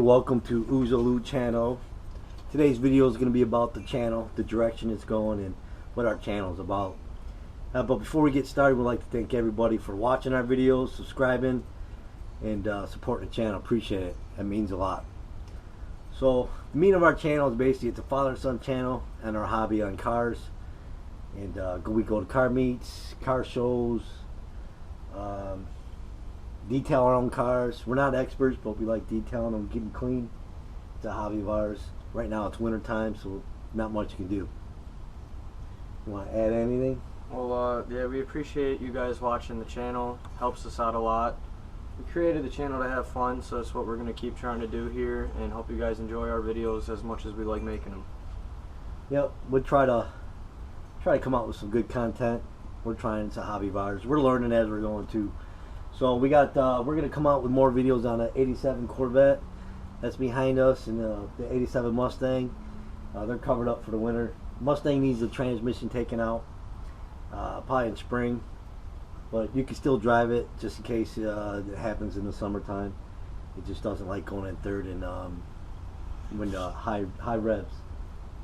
welcome to Ouzo Lou Channel. Today's video is going to be about the channel, the direction it's going, and what our channel is about. But before we get started, we'd like to thank everybody for watching our videos, subscribing, and supporting the channel. Appreciate it. That means a lot. So the meaning of our channel is basically it's a father and son channel and our hobby on cars. And we go to car meets, car shows, detail our own cars. We're not experts, but we like detailing them, keep them clean. It's a hobby of ours. Right now it's winter time, so not much you can do. You want to add anything? Well, yeah, we appreciate you guys watching the channel. Helps us out a lot. We created the channel to have fun, so that's what we're going to keep trying to do here, and hope you guys enjoy our videos as much as we like making them. Yep, we'll try to come out with some good content. We're trying. It's a hobby of ours. We're learning as we're going too. So we got we're gonna come out with more videos on an '87 Corvette that's behind us, and the '87 Mustang. They're covered up for the winter. Mustang needs the transmission taken out, probably in spring, but you can still drive it just in case it happens in the summertime. It just doesn't like going in third and when high revs.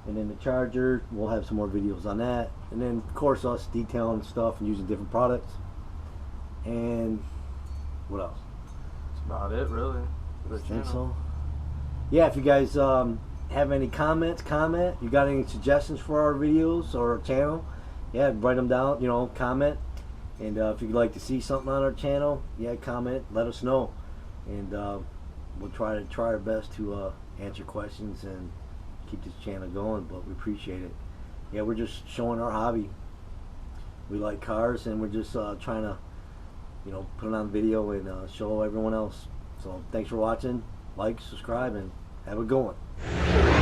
And then the Charger, we'll have some more videos on that. And then of course us detailing stuff and using different products. And what else? That's about it, really. I think so. Yeah, if you guys have any comments, comment. You got any suggestions for our videos or our channel? Yeah, write them down. You know, comment. And if you'd like to see something on our channel, yeah, comment. Let us know, and we'll try our best to answer questions and keep this channel going. But we appreciate it. Yeah, we're just showing our hobby. We like cars, and we're just trying to, you know, put it on video and show everyone else. So thanks for watching. Like, subscribe, and have a good one.